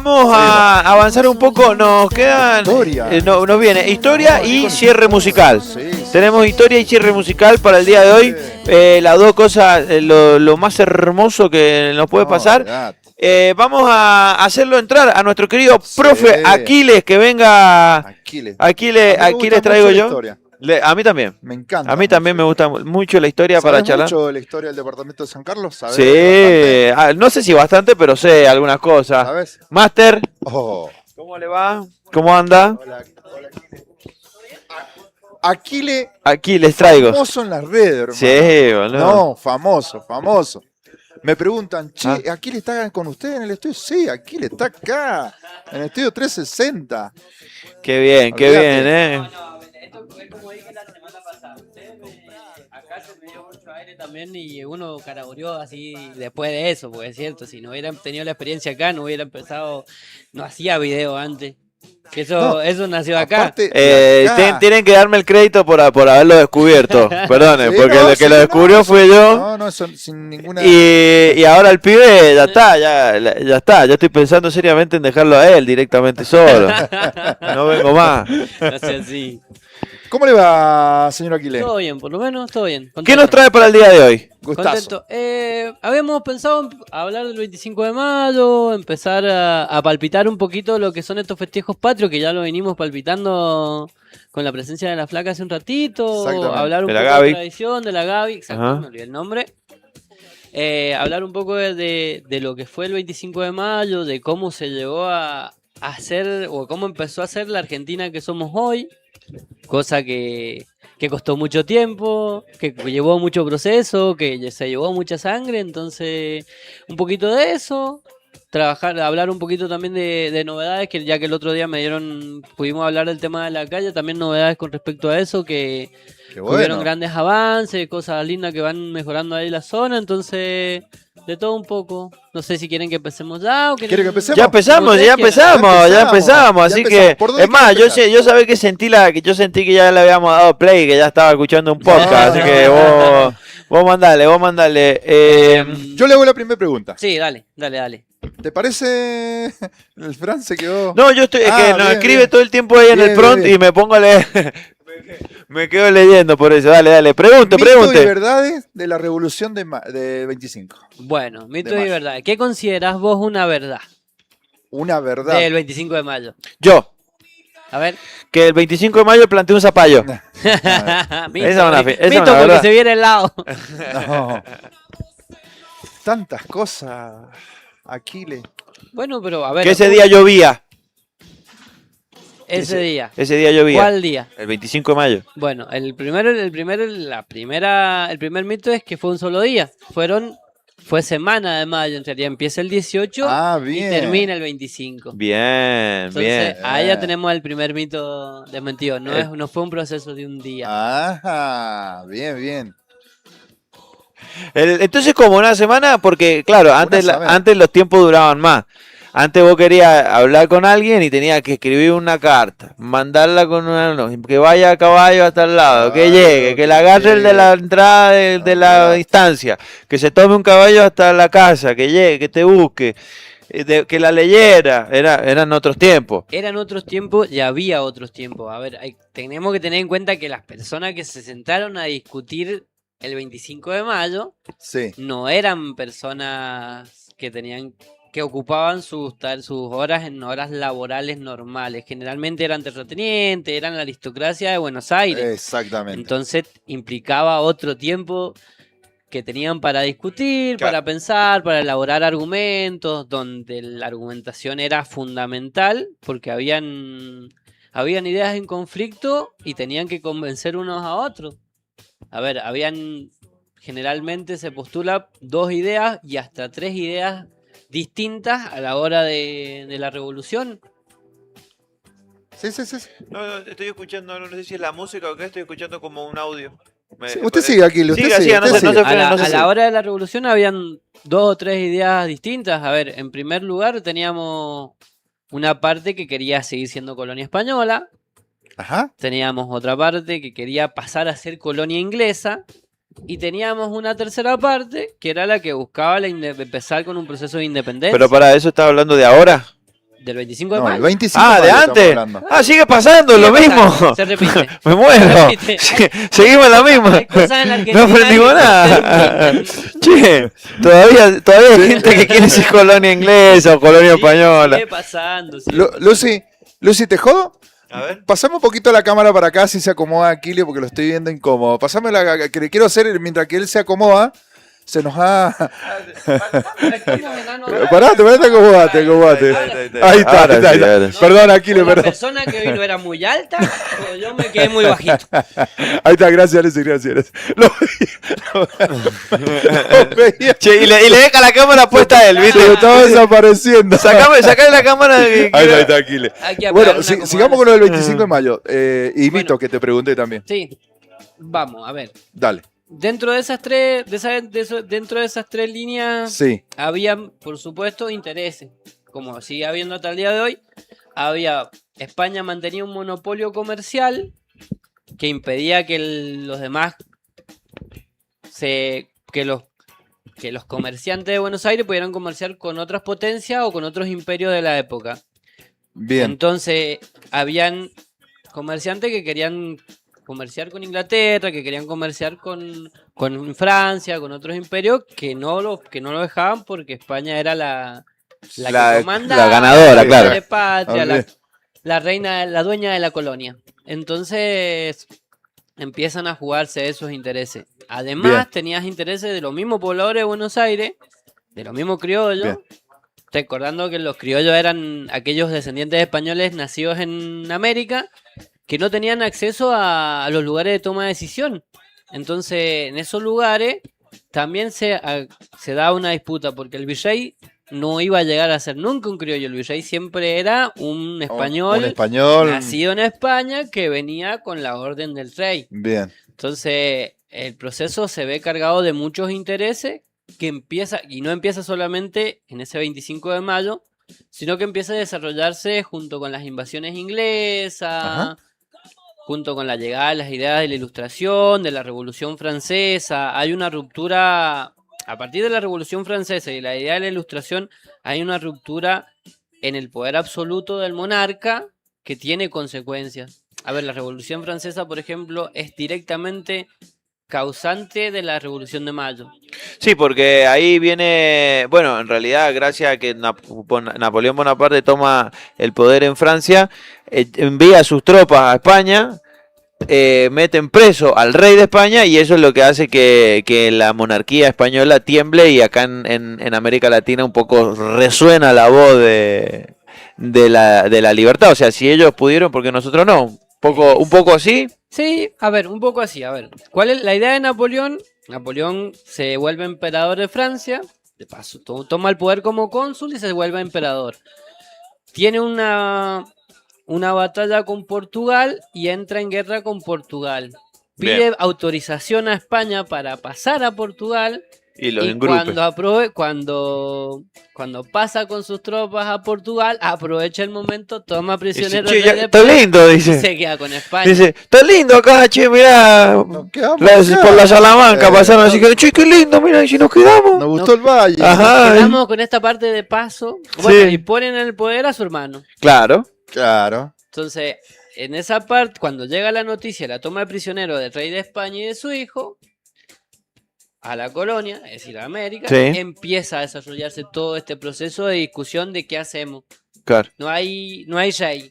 vamos a avanzar un poco. Nos quedan. Nos viene historia y cierre musical. Tenemos historia y cierre musical para el día de hoy. Las dos cosas, lo más hermoso que nos puede pasar. Vamos a hacerlo entrar a nuestro querido profe Aquiles, que venga. Aquiles traigo yo. A mí también. Me encanta. A mí también me gusta mucho la historia para charlar. ¿Sabes mucho de la historia del departamento de San Carlos? ¿Sabes? Sí, no sé si bastante, pero sé algunas cosas. ¿Sabes? Máster, ¿cómo le va? ¿Cómo anda? Hola, Aquiles. Aquiles traigo. Famoso en las redes, hermano. Sí, boludo. No, famoso. Me preguntan, che, ¿Aquiles está con usted en el estudio? Sí, Aquiles está acá, en el estudio 360. Qué bien, qué bien, Esto es como dije la semana pasada. Acá se me dio mucho aire también y uno caraboreó así después de eso, porque es cierto, si no hubieran tenido la experiencia acá, no hubiera empezado, no hacía video antes. Que eso nació acá. Tienen que darme el crédito por haberlo descubierto. Perdone, porque el que lo descubrió fue yo. No, sin ninguna. Y ahora el pibe ya está. Yo estoy pensando seriamente en dejarlo a él directamente solo. No vengo más. No sé, así. ¿Cómo le va, señor Aquiles? Todo bien, por lo menos, todo bien. Contento. ¿Qué nos trae para el día de hoy? Gustazo. Contento. Habíamos pensado en hablar del 25 de mayo, empezar a palpitar un poquito lo que son estos festejos patrios, que ya lo venimos palpitando con la presencia de la flaca hace un ratito. Hablar un poco de la tradición, de la Gaby, exacto, me olvidé el nombre. Hablar un poco de lo que fue el 25 de mayo, de cómo se llegó a hacer, o cómo empezó a ser la Argentina que somos hoy. Cosa que costó mucho tiempo, que llevó mucho proceso, que se llevó mucha sangre, entonces un poquito de eso, hablar un poquito también de novedades, que ya que el otro día pudimos hablar del tema de la calle, también novedades con respecto a eso, que hubieron grandes avances, cosas lindas que van mejorando ahí la zona, entonces de todo un poco. No sé si quieren que empecemos ya o ¿Quieren que empecemos? Ya empezamos, así que es más, yo sabía que yo sentí que ya le habíamos dado play, que ya estaba escuchando un podcast, así que vos mandale. Yo le hago la primera pregunta. Sí, dale. ¿Te parece? El Fran se quedó. No, yo estoy, escribe todo el tiempo ahí en el prompt y me pongo a leer. Me quedo leyendo por eso. Dale, pregunte. Mitos y verdades de la revolución de 25. Bueno, mitos y verdades. ¿Qué considerás vos una verdad? Una verdad. Del 25 de mayo. Yo. A ver. Que el 25 de mayo planteé un zapallo. Mito, porque se viene el lado. No. Tantas cosas, Aquiles. Bueno, pero a ver. Que ese día llovía. Ese día llovía. ¿Cuál día? El 25 de mayo. Bueno, el primer mito es que fue un solo día. Fue semana de mayo, en realidad empieza el 18 y termina el 25. Entonces, ahí ya tenemos el primer mito desmentido. No fue un proceso de un día. Ajá, bien. Entonces, como una semana, porque claro, antes los tiempos duraban más. Antes vos querías hablar con alguien y tenías que escribir una carta, mandarla que vaya a caballo hasta el lado, que llegue, que la agarre el de la entrada de la instancia, que se tome un caballo hasta la casa, que llegue, que te busque, que la leyera. Eran otros tiempos. Eran otros tiempos y había otros tiempos. A ver, tenemos que tener en cuenta que las personas que se sentaron a discutir el 25 de mayo no eran personas que ocupaban sus horas en horas laborales normales. Generalmente eran terratenientes, eran la aristocracia de Buenos Aires. Exactamente. Entonces implicaba otro tiempo que tenían para discutir, para pensar, para elaborar argumentos, donde la argumentación era fundamental, porque habían ideas en conflicto y tenían que convencer unos a otros. A ver, generalmente se postula 2 ideas y hasta 3 ideas distintas a la hora de la revolución. Sí. No, estoy escuchando, no sé si es la música o qué, estoy escuchando como un audio. Usted sigue aquí, A la hora de la revolución habían 2 o 3 ideas distintas. A ver, en primer lugar teníamos una parte que quería seguir siendo colonia española. Ajá. Teníamos otra parte que quería pasar a ser colonia inglesa. Y teníamos una tercera parte que era la que buscaba empezar con un proceso de independencia. Pero para eso estaba hablando de ahora. Del 25 de No, el mayo. 25 Ah, de de mayo antes. estamos hablando. Ah, sigue pasando Sigue lo mismo. pasando, se repite. Me muero. Se repite. Seguimos en la misma. Hay cosas en la Argentina No aprendimos que nada. se Che, todavía hay gente que quiere decir colonia inglesa o colonia española. Sigue pasando. Sigue Lucy, ¿te jodo? A ver. Pasame un poquito la cámara para acá si se acomoda Aquile porque lo estoy viendo incómodo. Pasame que le quiero hacer mientras que él se acomoda. Se nos ha... Parate, acomodate. Ahí está. Ahora sí. Perdón, Aquile, La perdón. persona que vino era muy alta, pero yo me quedé muy bajito. Ahí está, gracias, Lucy, gracias. Lo veía. Che, y le deja la cámara puesta a él, Se ¿viste? lo estaba desapareciendo. Sacame la cámara. Ahí está, Aquile. Hay que Bueno, apagar una sigamos con lo del 25 de mayo. Y Bueno. Mito, que te pregunté también. Sí, vamos, a ver. Dale. Dentro de esas tres, dentro de esas tres líneas, Sí. había, por supuesto, intereses. Como sigue habiendo hasta el día de hoy, España mantenía un monopolio comercial que impedía que los demás que los comerciantes de Buenos Aires pudieran comerciar con otras potencias o con otros imperios de la época. Bien. Entonces, habían comerciantes que querían comerciar con Inglaterra, que querían comerciar con Francia, con otros imperios, que no lo dejaban porque España era la que comandaba, la ganadora, la claro. madre patria, Olvidé. la reina, la dueña de la colonia. Entonces empiezan a jugarse esos intereses. Además, Bien. tenías intereses de los mismos pobladores de Buenos Aires, de los mismos criollos. Bien. Recordando que los criollos eran aquellos descendientes españoles nacidos en América que no tenían acceso a los lugares de toma de decisión. Entonces, en esos lugares también se da una disputa, porque el virrey no iba a llegar a ser nunca un criollo. El virrey siempre era un español, Un español. nacido en España que venía con la orden del rey. Bien. Entonces, el proceso se ve cargado de muchos intereses que empieza, y no empieza solamente en ese 25 de mayo, sino que empieza a desarrollarse junto con las invasiones inglesas, Ajá. junto con la llegada de las ideas de la Ilustración, de la Revolución Francesa. Hay una ruptura, a partir de la Revolución Francesa y la idea de la Ilustración, hay una ruptura en el poder absoluto del monarca que tiene consecuencias. A ver, la Revolución Francesa, por ejemplo, es directamente causante de la Revolución de Mayo. Sí, porque ahí viene, bueno, en realidad gracias a que Napoleón Bonaparte toma el poder en Francia, envía sus tropas a España, meten preso al rey de España y eso es lo que hace que la monarquía española tiemble y acá en América Latina un poco resuena la voz de la libertad. O sea, si ellos pudieron, porque nosotros no. Un poco así. Sí, a ver, un poco así, a ver. ¿Cuál es la idea de Napoleón? Napoleón se vuelve emperador de Francia, de paso, toma el poder como cónsul y se vuelve emperador. Tiene una batalla con Portugal y entra en guerra con Portugal. Pide Bien. autorización a España para pasar a Portugal. Y los Y engrupe. cuando pasa con sus tropas a Portugal, aprovecha el momento, toma Dice, prisioneros che, de está lindo, y dice. se queda con España. Dice, está lindo acá, che, mirá. Nos quedamos acá. Por la Salamanca Eh, pasaron así que, che, qué lindo, mira, y si nos quedamos. Nos gustó el valle. Ajá. Quedamos con esta parte de paso. Bueno, y ponen en el poder a su hermano. Claro. Claro. Entonces, en esa parte, cuando llega la noticia, la toma de prisionero del rey de España y de su hijo, a la colonia, es decir, a América, Sí. empieza a desarrollarse todo este proceso de discusión de qué hacemos. Claro. No hay rey.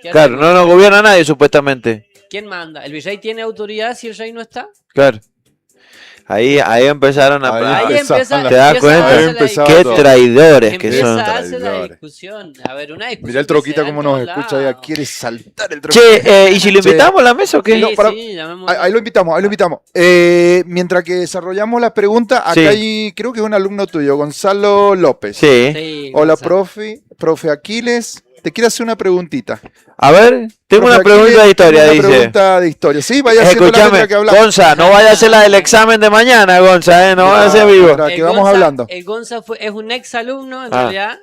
¿Qué Claro, hacemos? no nos gobierna nadie supuestamente. ¿Quién manda? ¿El virrey tiene autoridad si el rey no está? Claro. Ahí empezaron a... Ahí empezaban ¿Te das empieza cuenta? a darse Ahí la empezaba Qué todo. traidores que Empieza son. a darse la Traidores. discusión. A ver, una discusión. Mirá el que troquita se da como en nos todos escucha allá. lados. Quiere saltar el troquita. Che, ¿y si lo Che. invitamos a la mesa o qué? Sí, No, para- sí, llamémoslo. Ahí lo invitamos. Mientras que desarrollamos la pregunta, acá Sí. hay, creo que es un alumno tuyo, Gonzalo López. Sí. Sí, Hola, Gonzalo. profe Aquiles. Te quiero hacer una preguntita. A ver, tengo Profe una pregunta Aquiles, de historia, tengo dice. una pregunta de historia. Sí, vaya haciendo la Escúchame, letra que hablamos. Gonza, no vaya a hacer la del examen de mañana, Gonza, no vaya a ser vivo. Para que vamos hablando. El Gonza es un ex alumno, en Ah. realidad.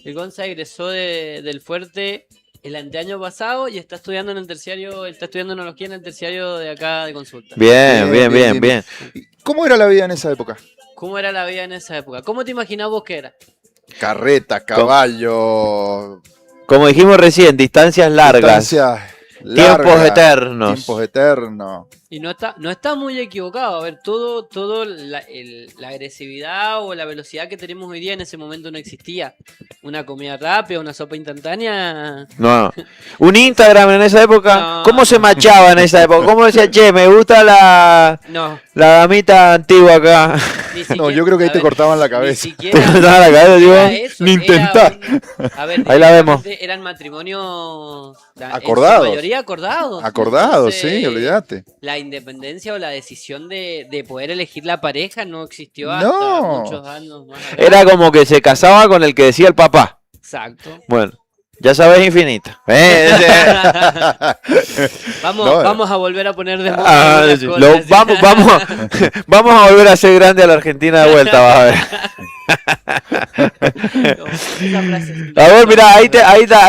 El Gonza egresó del Fuerte el anteaño pasado y está estudiando en el terciario, él está estudiando enología en el terciario de acá de Consulta. Bien. ¿Cómo era la vida en esa época? ¿Cómo era la vida en esa época? ¿Cómo te imaginabas vos que era? Carreta, caballo, Como dijimos recién, distancias largas. Distancias Tiempos largas, eternos. Tiempos eternos. Y no está muy equivocado. A ver, todo la agresividad o la velocidad que tenemos hoy día en ese momento no existía. Una comida rápida, una sopa instantánea. No. Un Instagram en esa época. No. ¿Cómo se machaba en esa época? ¿Cómo decía, che, me gusta la No, damita antigua acá? ni No, siquiera- yo creo que ahí a te ver, cortaban la Ni cabeza. siquiera. Te cortaban la cabeza, digo, era eso, ni era intentar. a ver, Ahí la vemos. directamente eran matrimonios Acordados. En su mayoría acordados. Acordado, Entonces, sí, olvídate. la independencia o la decisión de poder elegir la pareja no existió hasta No. muchos años más atrás. Era como que se casaba con el que decía el papá. Exacto. Bueno, ya sabes, Infinita. Vamos, No, vamos a volver a poner de moda Ah, algunas sí. cosas. Vamos a volver a hacer grande a la Argentina de vuelta, vas a ver. Esa frase es- A ver, mira, ahí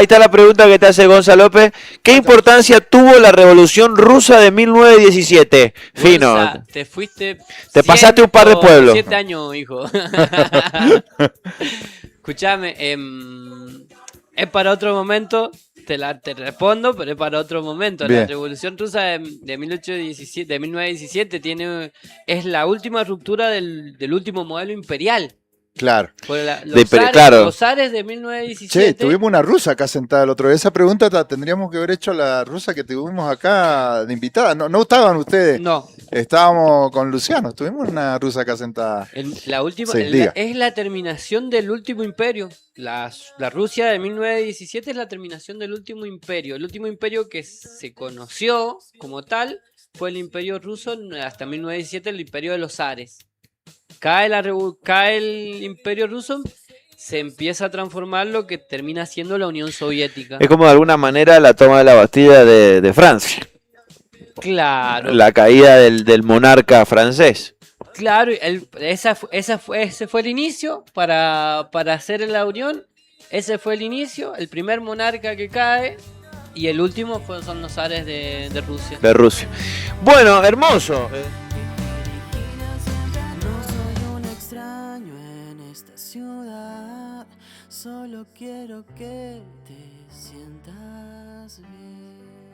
está la pregunta que te hace Gonzalo López. ¿Qué importancia tuvo la revolución rusa de 1917? Fino. Gonza, te fuiste. Te pasaste un par de pueblos. 7 años, hijo. Escúchame, es para otro momento. Te respondo, pero es para otro momento. Bien. La revolución rusa de 1817, de 1917 es la última ruptura del último modelo imperial. Claro. Por claro. los zares de 1917. Che, tuvimos una rusa acá sentada el otro día. Esa pregunta la tendríamos que haber hecho a la rusa que tuvimos acá de invitada. No estaban ustedes. No, Estábamos con Luciano. Tuvimos una rusa acá sentada. la última Sí, diga. es la terminación del último imperio. La Rusia de 1917 es la terminación del último imperio. El último imperio que se conoció como tal fue el imperio ruso hasta 1917, el imperio de los zares. Cae el imperio ruso, se empieza a transformar lo que termina siendo la Unión Soviética. Es como de alguna manera la toma de la Bastilla de Francia. Claro. La caída del monarca francés. Claro, ese fue el inicio para hacer la unión. Ese fue el inicio, el primer monarca que cae. Y el último son los zares de Rusia. De Rusia. Bueno, hermoso. No soy un extraño en esta ciudad, solo quiero que te sientas bien.